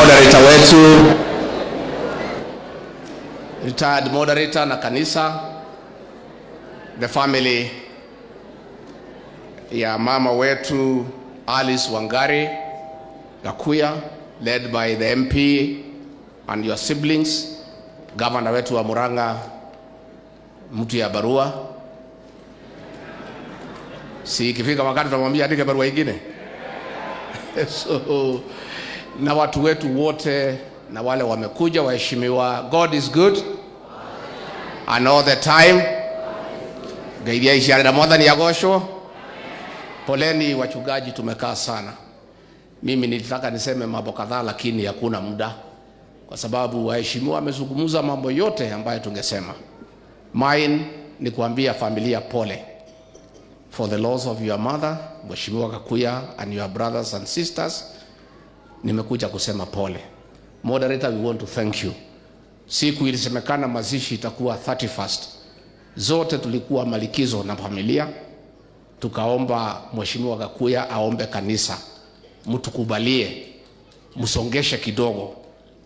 moderator wetu, retired moderator na kanisa, the family ya mama wetu Alice Wangari Gakuya, led by the MP and your siblings, governor wetu wa Murang'a mtu ya barua. Si ikifika wakati tutamwambia andike barua nyingine. So na watu wetu wote na wale wamekuja waheshimiwa, God is good and all the time. Gaidia ishara na modha ni yagosho. Poleni wachungaji, tumekaa sana. Mimi nilitaka niseme mambo kadhaa lakini hakuna muda, kwa sababu waheshimiwa wamezungumza mambo yote ambayo tungesema. Mine ni kuambia familia pole for the loss of your mother, Mheshimiwa Gakuya, and your brothers and sisters. Nimekuja kusema pole. Moderator, we want to thank you. Siku ilisemekana mazishi itakuwa 31st. Zote tulikuwa malikizo na familia. Tukaomba Mheshimiwa Gakuya aombe kanisa mtukubalie, msongeshe kidogo,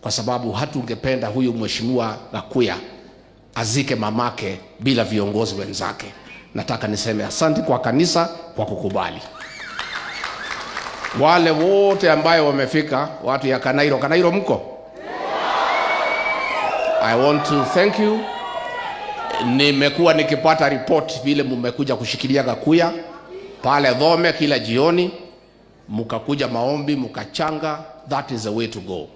kwa sababu hatungependa huyu Mheshimiwa Gakuya azike mamake bila viongozi wenzake. Nataka niseme asante kwa kanisa kwa kukubali. Wale wote ambayo wamefika, watu ya Kanairo mko? I want to thank you. Nimekuwa nikipata report vile mmekuja kushikilia Gakuya pale Dhome kila jioni, mkakuja maombi, mkachanga. That is the way to go.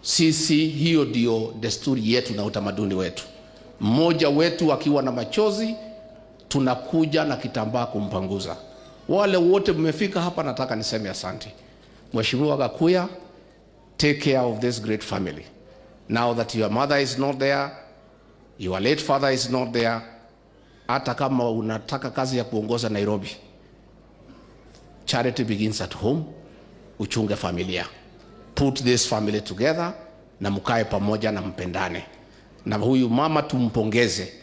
Sisi hiyo ndio desturi yetu na utamaduni wetu. Mmoja wetu akiwa na machozi, tunakuja na kitambaa kumpanguza. Wale wote mmefika hapa, nataka niseme asante. Mheshimiwa Gakuya, take care of this great family. Now that your mother is not there, your late father is not there, hata kama unataka kazi ya kuongoza Nairobi, charity begins at home. Uchunge familia. Put this family together na mkae pamoja na mpendane. Na huyu mama tumpongeze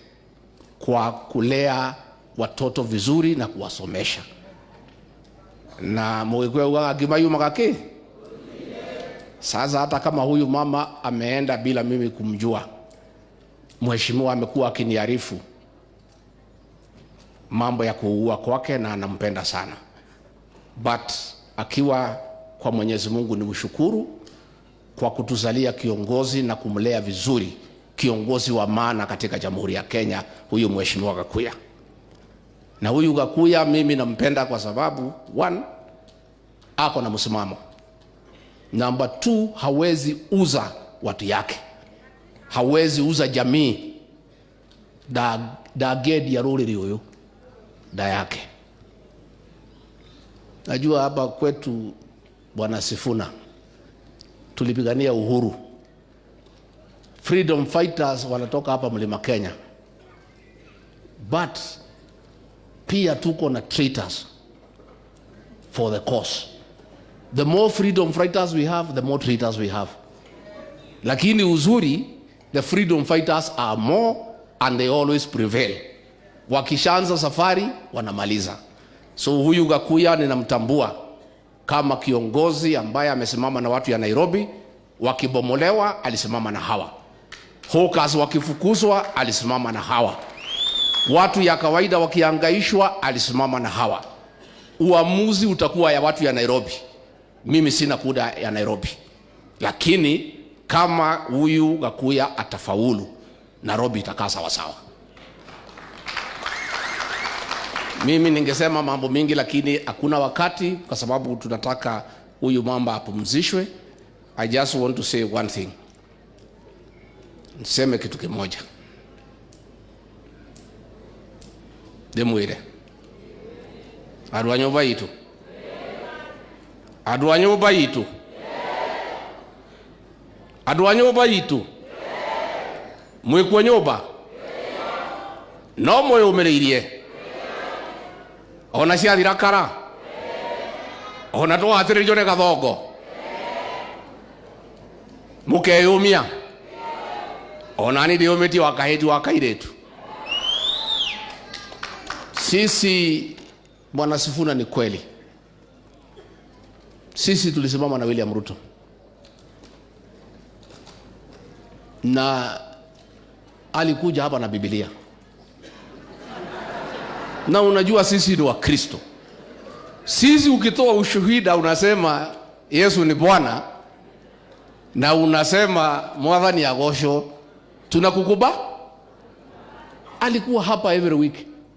kwa kulea watoto vizuri na kuwasomesha. Na mwekwe ugagimayu magake. Sasa hata kama huyu mama ameenda bila mimi kumjua, mheshimiwa amekuwa akiniarifu mambo ya kuua kwake na anampenda sana. But akiwa kwa Mwenyezi Mungu ni ushukuru kwa kutuzalia kiongozi na kumlea vizuri, kiongozi wa maana katika Jamhuri ya Kenya, huyu Mheshimiwa Gakuya. Na huyu Gakuya mimi nampenda kwa sababu 1, ako na msimamo. Number 2, hawezi uza watu yake. Hawezi uza jamii. Da gedi ya ruriri huyo da yake. Najua hapa kwetu Bwana Sifuna tulipigania uhuru. Freedom fighters wanatoka hapa Mlima Kenya. But pia tuko na traitors for the cause. The more freedom fighters we have, the more traitors we have. Lakini uzuri, the freedom fighters are more and they always prevail. Wakishaanza safari wanamaliza. So huyu Gakuya ninamtambua kama kiongozi ambaye amesimama na watu ya Nairobi. Wakibomolewa alisimama na hawa. Hawkers wakifukuzwa alisimama na hawa. Watu ya kawaida wakihangaishwa alisimama na hawa. Uamuzi utakuwa ya watu ya Nairobi. Mimi sina kuda ya Nairobi. Lakini kama huyu Gakuya atafaulu, Nairobi itakaa sawa sawa. Mimi ningesema mambo mingi lakini hakuna wakati, kwa sababu tunataka huyu mama apumzishwe. I just want to say one thing. Niseme kitu kimoja. Demwire. Aduanyoba yitu. Aduanyoba yitu. Aduanyoba yitu. Mwekwa nyoba. No moyo umereirie. Ona cia thirakara. Ona to atiririo ne gathongo. Mukeyumia. Ona ni ndiumiti wakaheti wakairetu. Sisi Bwana Sifuna, ni kweli sisi tulisimama na William Ruto na alikuja hapa na Biblia. Na unajua sisi ni Wakristo. Sisi ukitoa ushuhuda unasema Yesu ni Bwana na unasema Mwathani agocwo, tunakukuba. Alikuwa hapa every week.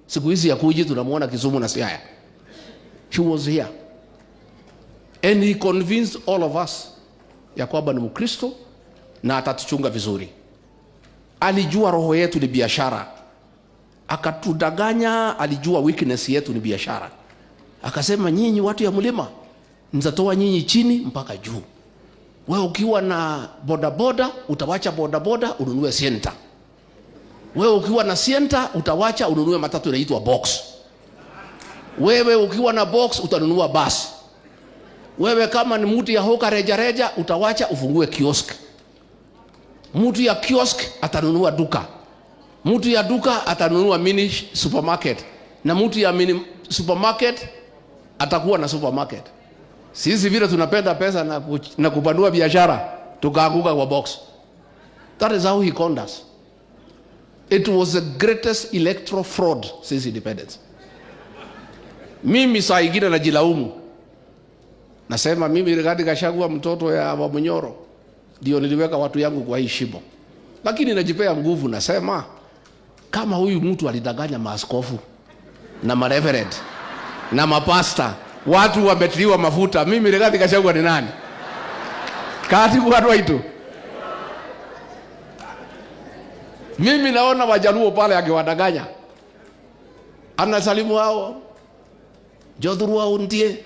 Siku hizi ya kuji tunamuona Kisumu na Siaya. He was here. And he convinced all of us ya kwamba ni Mkristo na atatuchunga vizuri. Alijua roho yetu ni biashara. Akatudanganya, alijua weakness yetu ni biashara. Akasema nyinyi watu ya mlima, nitatoa nyinyi chini mpaka juu. Wewe ukiwa na bodaboda, utawacha bodaboda ununue Sienta. Wewe ukiwa na Sienta, utawacha ununue matatu inaitwa Box. Wewe ukiwa na Box, utanunua bus. Wewe kama ni mtu ya hoka reja reja, utawacha ufungue kiosk. Mtu ya kiosk atanunua duka. Mtu ya duka atanunua mini supermarket. Na mtu ya mini supermarket atakuwa na supermarket. Sisi vile tunapenda pesa na kupanua biashara, tukaanguka kwa Box. That is how he conned us. It was the greatest electoral fraud since independence. Mimi saa ingine najilaumu. Nasema mimi Rigathi Gachagua mtoto ya Wamunyoro ndio niliweka watu yangu kwa hii shimo. Lakini najipea nguvu, nasema kama huyu mtu alidanganya maaskofu na mareverend na mapasta, watu wametiliwa mafuta, mimi Rigathi Gachagua ni nani? Katibu watu waitu. Mimi naona Wajaluo pale akiwadanganya. Anasalimu hao. Jodhurua undie.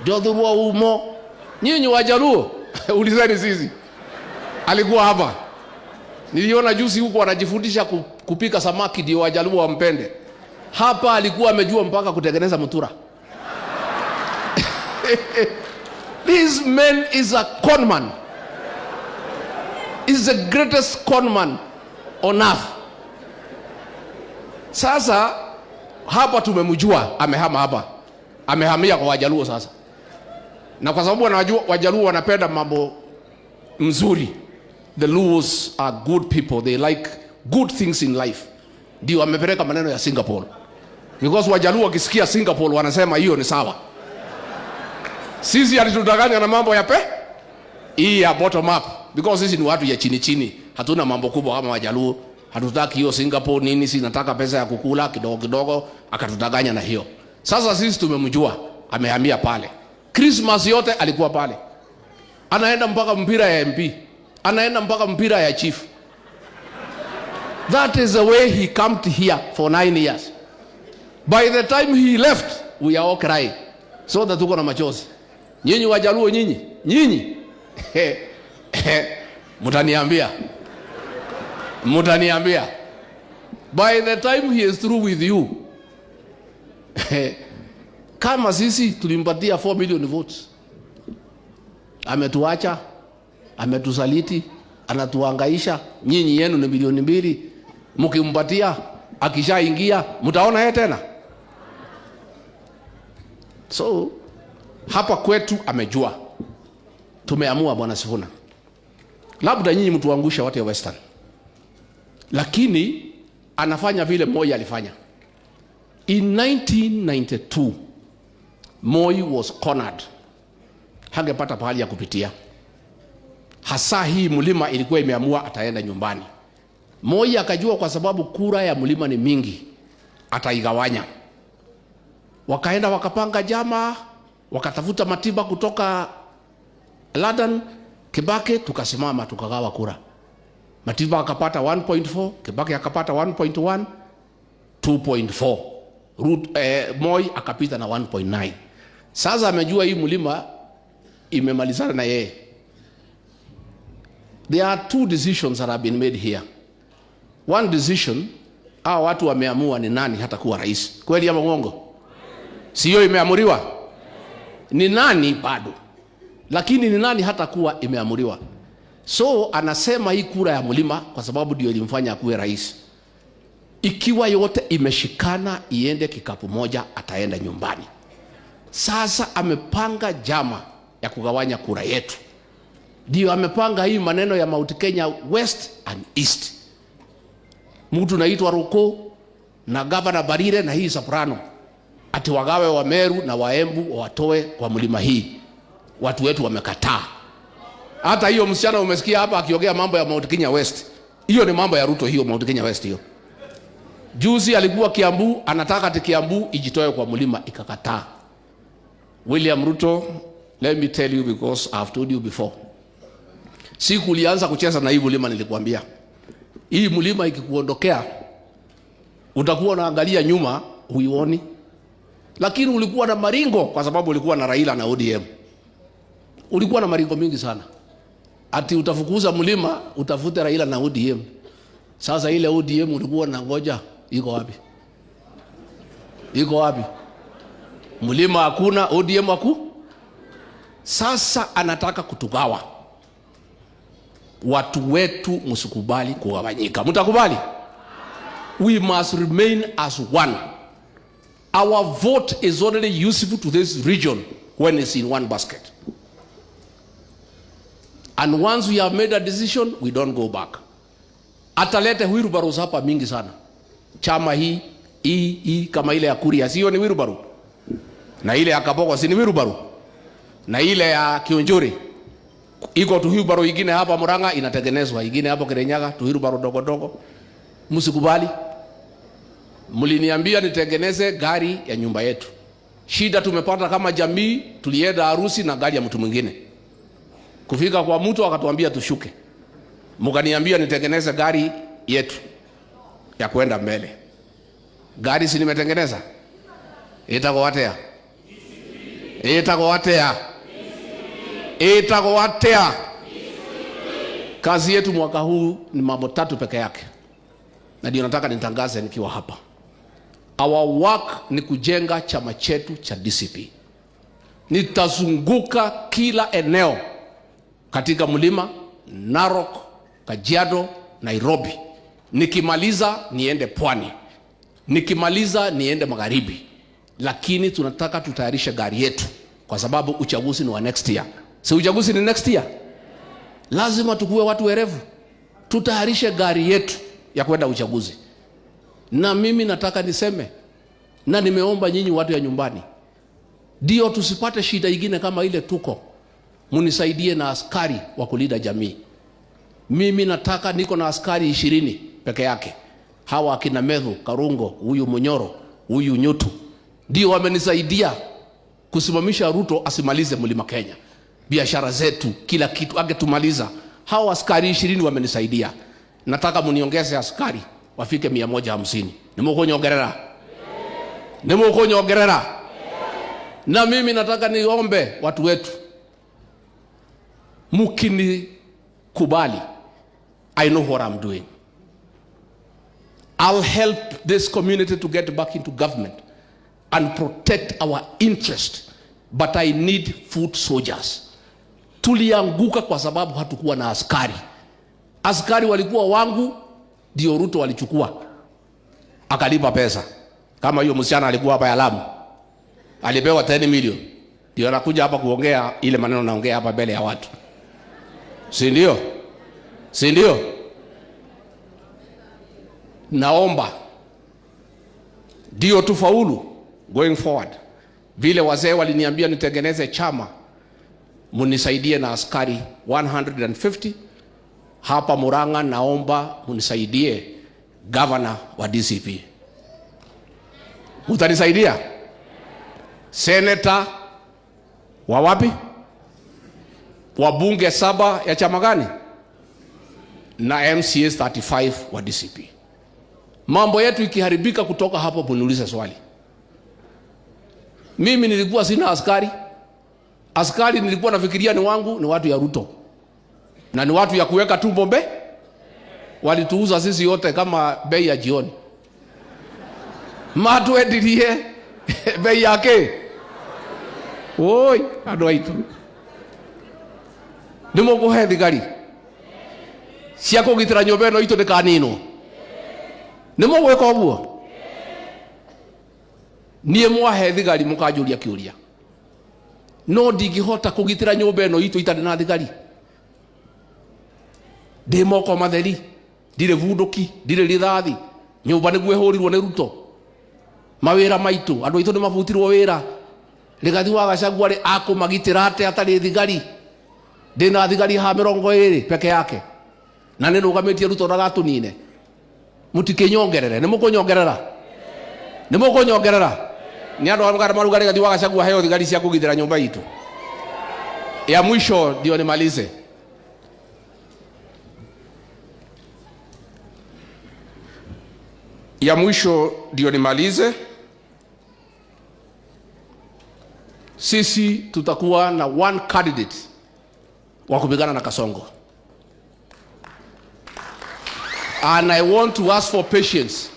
Jodhurua umo. Nyinyi Wajaluo, ulizeni sisi. Alikuwa hapa. Niliona juzi huko wanajifundisha kupika samaki ndio Wajaluo wampende. Hapa alikuwa amejua mpaka kutengeneza mutura. This man is a conman. Is the greatest conman on earth. Sasa hapa tumemjua, amehama hapa. Amehamia kwa Wajaluo sasa. Na kwa sababu wanajua Wajaluo wanapenda mambo mzuri. The Luos are good people. They like good things in life. Ndio amepeleka maneno ya Singapore. Because Wajaluo wakisikia Singapore wanasema hiyo ni sawa. Sisi alitudanganya na mambo ya hii ya bottom up. Because sisi ni watu ya chini chini. Hatuna mambo kubwa kama Wajaluo. Hatutaki hiyo Singapore nini, si nataka pesa ya kukula kidogo kidogo, akatudanganya na hiyo. Sasa sisi tumemjua, amehamia pale. Christmas yote alikuwa pale. Anaenda mpaka mpira ya MP. Anaenda mpaka mpira ya chief. That is the way he came here for 9 years. By the time he left, we are all crying. So that tuko na machozi. Nyinyi Wajaluo nyinyi. Mutaniambia. By the time he is through with you, kama sisi tulimpatia 4 million votes, ametuacha, ametusaliti, anatuhangaisha. Nyinyi yenu ni milioni 2, mkimpatia akishaingia mtaona yeye tena. So hapa kwetu amejua. Tumeamua Bwana Sifuna. Labda nyinyi mtuangusha watu ya Western. Lakini anafanya vile Moi alifanya. In 1992 Moi was cornered. Hangepata pahali ya kupitia. Hasa hii mlima ilikuwa imeamua ataenda nyumbani. Moi akajua kwa sababu kura ya mlima ni mingi, ataigawanya. Wakaenda wakapanga jama, wakatafuta Matiba kutoka London, Kibaki, tukasimama tukagawa kura. Matiba akapata 1.4, Kibaki akapata 1.1, 2.4. Moi akapita na 1.9. Sasa amejua hii mlima imemalizana na yeye. There are 2 decisions that have been made here. One decision, watu wameamua ni nani hata kuwa rais. Kweli ama uongo? Sio imeamuriwa? Ni nani bado? Lakini ni nani hata kuwa imeamuriwa. So anasema hii kura ya mlima kwa sababu ndio ilimfanya akuwe rais. Ikiwa yote imeshikana iende kikapu moja, ataenda nyumbani. Sasa amepanga jama ya kugawanya kura yetu. ndio amepanga hii maneno ya Mount Kenya West and East. Mtu naitwa Ruko na Governor Barire na hii Soprano ati wagawe wa Meru na Waembu watoe kwa mlima hii. Watu wetu wamekataa. Hata hiyo msichana umesikia hapa akiongea mambo ya Mount Kenya West. Hiyo ni mambo ya Ruto hiyo, Mount Kenya West hiyo. Juzi alikuwa Kiambu, anataka ati Kiambu ijitoe kwa mlima, ikakataa. William Ruto, let me tell you because I have told you before. Siku ulianza kucheza na hii mlima nilikwambia. Hii mlima ikikuondokea utakuwa unaangalia nyuma huioni. Lakini ulikuwa na maringo kwa sababu ulikuwa na Raila na ODM. Ulikuwa na maringo mingi sana. Ati utafukuza mlima, utafute Raila na ODM. Sasa ile ODM ulikuwa na ngoja, iko wapi? Iko wapi? Mlima hakuna, ODM haku. Sasa anataka kutugawa. Watu wetu msikubali kugawanyika. Mtakubali? We must remain as one. Our vote is only useful to this region when it's in one basket. And once we have made a decision, we don't go back. Atalete wheelbarrows hapa mingi sana. Chama hii kama ile ya Kuria, sio ni wheelbarrow? Na ile ya Kaboko si ni wheelbarrow? Na ile ya Kionjori iko tu wheelbarrow ingine hapa Murang'a inatengenezwa, ingine hapo Kirinyaga tu wheelbarrow dogo dogo. Msikubali. Mliniambia nitengeneze gari ya nyumba yetu. Shida tumepata kama jamii, tulienda harusi na gari ya mtu mwingine. Kufika kwa mtu akatuambia tushuke. Mkaniambia nitengeneze gari yetu ya kwenda mbele. Gari si nimetengeneza? Itakowatea. Kazi yetu mwaka huu ni mambo 3 peke yake. Na ndio nataka nitangaze nikiwa hapa. Our work ni kujenga chama chetu cha DCP. Nitazunguka kila eneo katika mlima, Narok, Kajiado, Nairobi. Nikimaliza niende Pwani. Nikimaliza niende Magharibi. Lakini tunataka tutayarishe gari yetu kwa sababu uchaguzi ni wa next year. Si uchaguzi ni next year? Lazima tukue watu werevu. Tutayarishe gari yetu ya kwenda uchaguzi. Na mimi nataka niseme na nimeomba nyinyi watu ya nyumbani, ndio tusipate shida nyingine kama ile tuko. Munisaidie na askari wa kulinda jamii. Mimi nataka niko na askari 20 peke yake. Hawa akina Medhu, Karungo, huyu Munyoro, huyu Nyutu ndio wamenisaidia kusimamisha Ruto asimalize mlima Kenya. Biashara zetu, kila kitu angetumaliza. Hawa askari 20 wamenisaidia. Nataka muniongeze askari wafike 150. Nimukonyogerera. Nimukonyogerera. Na mimi nataka niombe watu wetu, mukini kubali, I know what I'm doing. I'll help this community to get back into government and protect our interest, but I need foot soldiers. Tulianguka kwa sababu hatukuwa na askari. Askari walikuwa wangu, ndio Ruto walichukua akalipa pesa. Kama hiyo msichana alikuwa hapa ya Lamu, alipewa 10 million, ndio anakuja hapa kuongea ile maneno naongea hapa mbele ya watu. Si ndio? Si ndio? Naomba ndio tufaulu going forward. Vile wazee waliniambia nitengeneze chama, munisaidie na askari 150 hapa Murang'a. Naomba munisaidie governor wa DCP. Utanisaidia? Senator wa wapi? Wabunge 7 ya chama gani? Na MCAs 35 wa DCP. Mambo yetu ikiharibika kutoka hapo, puniulize swali. Mimi nilikuwa sina askari. Askari nilikuwa nafikiria ni wangu, ni watu ya Ruto. Na ni watu ya kuweka tu bombe. Walituuza sisi yote kama bei ya jioni. Matu edirie bei yake. Oi, adwaitu. Nimo kuhe thigari. Siako gitira nyobe no ito de kanino. Nimo gweka oguo. Nie mwahe thigari mukajuria kiuria. No ndingihota kugitira nyumba eno itu itari na thigari. Demo kwa matheri, dire vudoki, dire rithathi, nyumba niguo ihurirwo ni Ruto. Mawira maitu, andu aitu ni mabutirwo wira. Rigathi wa Gachagua ri akumagitira ate atari thigari. Ndina thigari ha 20 peke yake. Na ni rugamitie Ruto ndagatunine. Mutikinyongerere, ni mukunyongerera. Ni mukunyongerera. Ni andu amugara maruga Rigathi wa Gachagua heo thigari cia kugithira nyumba itu. Ya mwisho ndio nimalize. Ya mwisho ndio nimalize. Sisi tutakuwa na one candidate wa kupigana na Kasongo. And I want to ask for patience.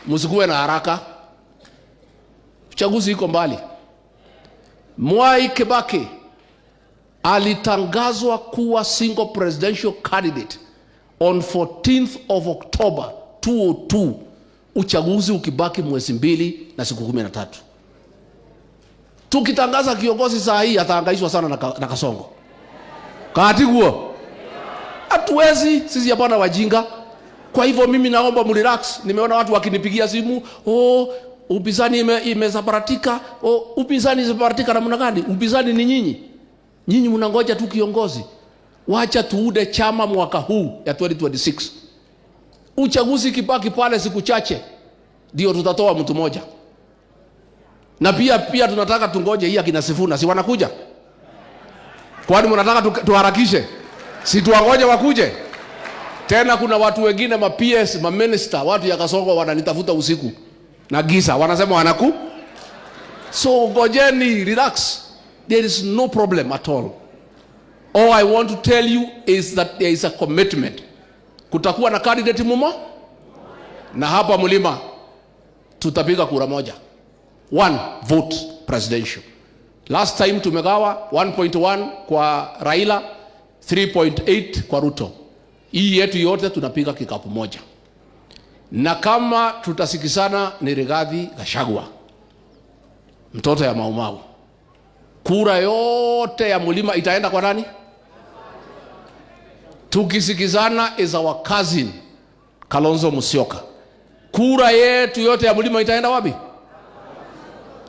Musikuwe na haraka. Uchaguzi iko mbali. Mwai Kibaki alitangazwa kuwa single presidential candidate on 14th of October 2002. Uchaguzi ukibaki mwezi 2 na siku 13. Tukitangaza kiongozi saa hii atahangaishwa sana na Kasongo. Kaatiguo. Hatuwezi sisi hapana wajinga. Kwa hivyo mimi naomba mrelax. Nimeona watu wakinipigia simu, upinzani imesambaratika. Upinzani imesambaratika namna gani? Upinzani ni nyinyi. Nyinyi mnangoja tu kiongozi. Wacha tuude chama mwaka huu ya 2026. Uchaguzi kibaki pale siku chache ndio tutatoa mtu moja. Na pia tunataka tungoje hii akina Sifuna, si wanakuja? Kwani mnataka tuharakishe? Si tuangoje wakuje? Tena kuna watu wengine ma PS, ma minister, watu ya Kasongo wananitafuta usiku na giza, wanasema wanaku. So ngojeni, relax. There is no problem at all. All I want to tell you is that there is a commitment. Kutakuwa na candidate mumo na hapa Mlima tutapiga kura moja. One vote presidential. Last time tumegawa 1.1 kwa Raila, 3.8 kwa Ruto. Hii yetu yote tunapiga kikapu moja. Na kama tutasikizana ni Rigathi Gachagua, mtoto ya Mau Mau, kura yote ya Mlima itaenda kwa nani? Tukisikizana is our cousin Kalonzo Musyoka. Kura yetu yote ya Mlima itaenda wapi?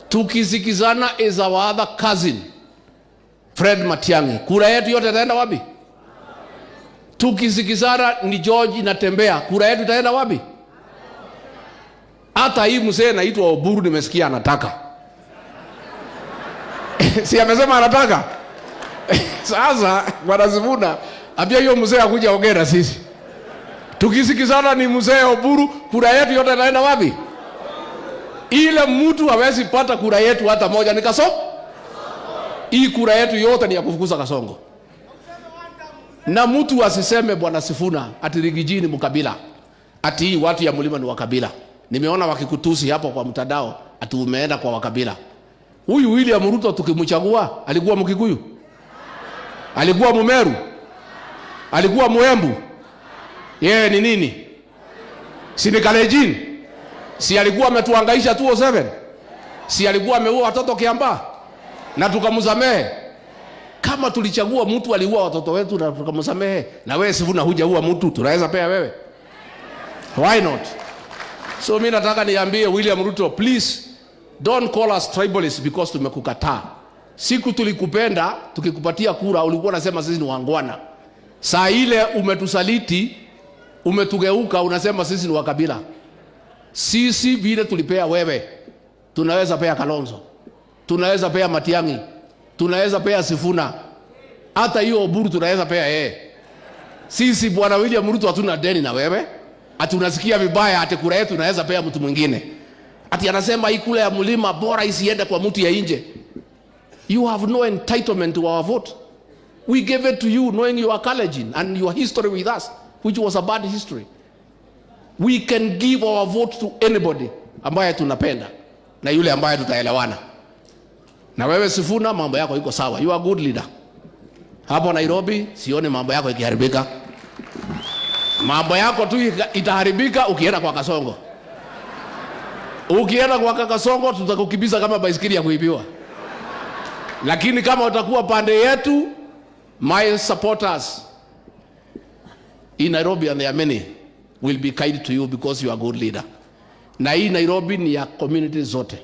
Tukisikizana is our other cousin Fred Matiang'i. Kura yetu yote itaenda wapi? Tukisikizana ni George Natembea. Kura yetu itaenda wapi? Hata hii mzee anaitwa Oburu nimesikia anataka. Si amesema anataka? Sasa Bwana Sifuna ambia hiyo mzee akuja ongea sisi. Tukisikizana ni mzee Oburu, kura yetu yote itaenda wapi? Ile mtu hawezi pata kura yetu hata moja ni Kasongo. Hii kura yetu yote ni ya kufukuza Kasongo. Na mtu asiseme Bwana Sifuna ati Rigiji ni mkabila. Ati hii watu ya Mlima ni wakabila. Nimeona wakikutusi hapo kwa mtandao ati umeenda kwa wakabila. Huyu William Ruto tukimchagua alikuwa Mkikuyu? Alikuwa Mumeru? Alikuwa Muembu? Yeye ni nini? Si ni Kalejin? Si alikuwa ametuhangaisha 207? Si alikuwa ameua watoto Kiambaa? Na tukamsamehe? Kama tulichagua mtu aliua watoto wetu na tukamsamehe, na wewe Sifuna hujaua mtu, tunaweza pea wewe? Why not? So mimi nataka niambie William Ruto, please don't call us tribalists because tumekukataa. Siku tulikupenda, tukikupatia kura ulikuwa unasema sisi ni wangwana. Saa ile umetusaliti, umetugeuka unasema sisi ni wakabila. Sisi vile tulipea wewe, tunaweza pea Kalonzo, tunaweza pea Matiang'i, tunaweza pea Sifuna, hata hiyo Oburu tunaweza pea yeye. Sisi Bwana William Ruto hatuna deni na wewe. Ati unasikia vibaya ati kura yetu tunaweza pea mtu mwingine. Ati anasema hii kula ya Mlima bora isiende kwa mtu ya nje. You have no entitlement to our vote. We gave it to you knowing you are Kalenjin and your history with us, which was a bad history. We can give our vote to anybody ambaye tunapenda na yule ambaye tutaelewana. Na wewe Sifuna, mambo yako iko sawa. You are a good leader. Hapo Nairobi sione mambo yako ikiharibika. Mambo yako tu itaharibika ukienda kwa Kasongo. Ukienda kwa Kasongo tutakukibiza kama baisikeli ya kuibiwa. Lakini kama utakuwa pande yetu, my supporters, In Nairobi, and there are many, will be kind to you because you are a good leader. Na hii Nairobi ni ya community zote.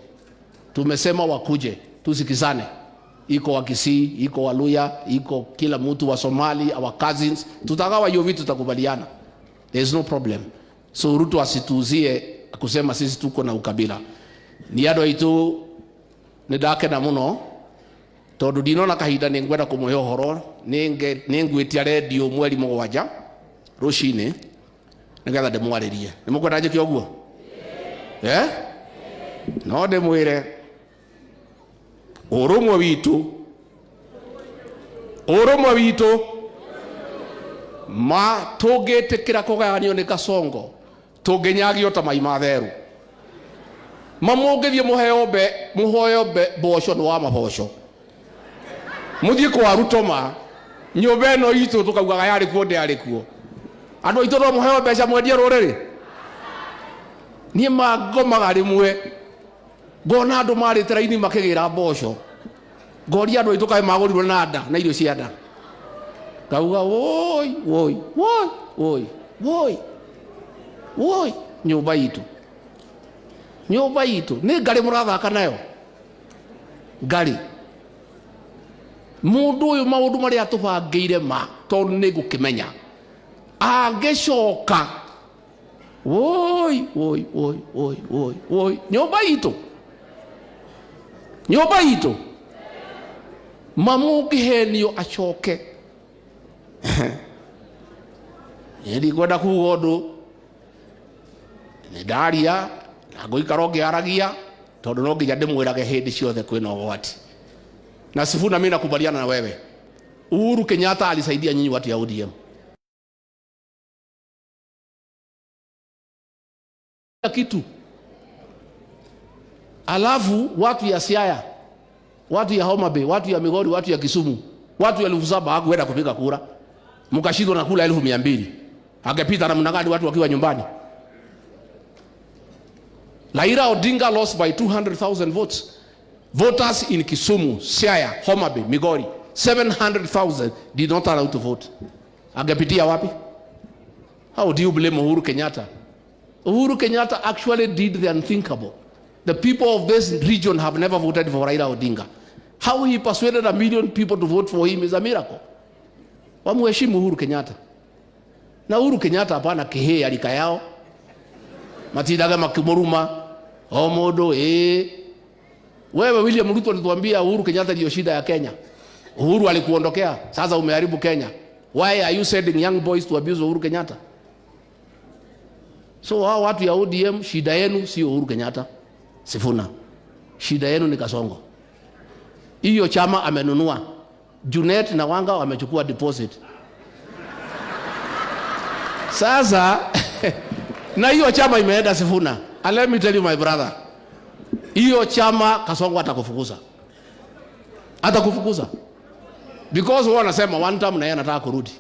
Tumesema wakuje, tusikizane. Iko wa Kisii, iko wa Luya, iko kila mtu wa Somali, our cousins. Tutagawa hiyo vitu, tutakubaliana. There is no problem. So Ruto asituuzie kusema sisi tuko na ukabila. Ni ado itu nidake na muno. Tondu ndinona kahinda ningwenda kumuhe uhoro ningwitia radio mweri mugwanja rucini nigetha ndimwaririe. Nimukwenda njike uguo? No ndimwire urumwe witu ma tungitikira kugayanio ni Kasongo tunginyagio ta mai matheru mamungithie muhoyombe boco no wa maboco muthie kwa Rutoma nyumba ino itu tukaugaga yari kuo ndiari kuo andu itu no muheo mbeca mwendie ruriri nie mangomaga rimwe ngona andu mari teraini makigira boco ngoria andu itu kae magurirwo na nda na irio cia nda ngauga woi nyumba itu ni ngari murathaka nayo ngari mundu uyu maundu maria tubangiire ma tondu ni ngukimenya angicoka woi nyumba itu mamu ngihenio acoke ndi kwenda kuga undu ni ndaria na nguikara ngiaragia tondu no nginya ndimwirage hindi ciothe kwina ugwati. Na Sifuna mimi nakubaliana na wewe. Uhuru Kenyatta alisaidia nyinyi watu ya ODM. Kitu. Alafu watu ya Siaya, watu ya Homa Bay, watu ya Migori, watu ya Kisumu, watu ya 7,000 hakuenda kupiga kura. Mkashindwa na kula 200,000. Angepita namna gani watu wakiwa nyumbani? Raila Odinga lost by 200,000 votes. Voters in Kisumu, Siaya, Homa Bay, Migori, 700,000 did not allow to vote. Angepitia wapi? How do you blame Uhuru Kenyatta? Uhuru Kenyatta actually did the unthinkable. The people of this region have never voted for Raila Odinga. How he persuaded 1 million people to vote for him is a miracle. Wamuheshimu Uhuru Kenyatta. Na Uhuru Kenyatta hapana kihee alika yao. Matidaga makimuruma. Omodo wewe William Ruto alituambia Uhuru Kenyatta ndio shida ya Kenya. Uhuru alikuondokea, sasa umeharibu Kenya. Why are you sending young boys to abuse Uhuru Kenyatta? So hao watu ya ODM shida yenu sio Uhuru Kenyatta, Sifuna. Shida yenu ni Kasongo. Hiyo chama amenunua. Junet na Wanga wamechukua deposit. Sasa na hiyo chama imeenda Sifuna. And let me tell you my brother. Hiyo chama Kasongo atakufukuza. Because wao wanasema one time na yeye anataka kurudi.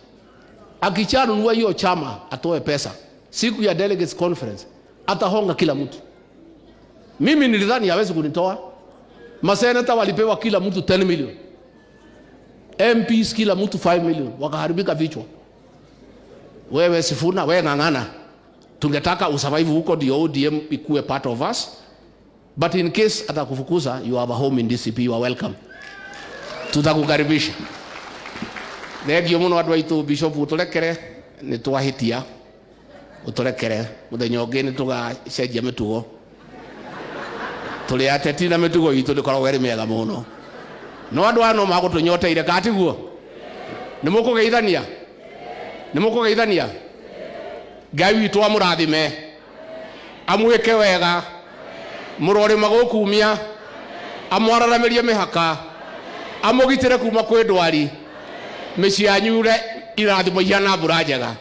Akichanunua hiyo chama atoe pesa. Siku ya delegates conference atahonga kila mtu. Mimi nilidhani hawezi kunitoa. Maseneta walipewa kila mtu 10 million. MPs kila mtu 5 million. Wakaharibika vichwa. Wewe Sifuna, wewe ngangana. Tungetaka usurvive huko ndio ODM ikuwe part of us. But in case atakufukuza, you have a home in DCP, you are welcome. Tutakukaribisha. Ndio muno watu waitu Bishop uturekere ni twahitia. Uturekere muthenya ungi ni tugacenjia mitugo. Tuli ateti na mitugo itu ndikoragwo iri mega muno. No andu ano magutunyoteire katiguo. Nimukugeithania. Ngai witu amurathime. Amwike wega. Murore magukumia. Amwararamirie mihaka. Amugitire kuma kwi ndwari. Micianyu irathimo ihana mbura njega.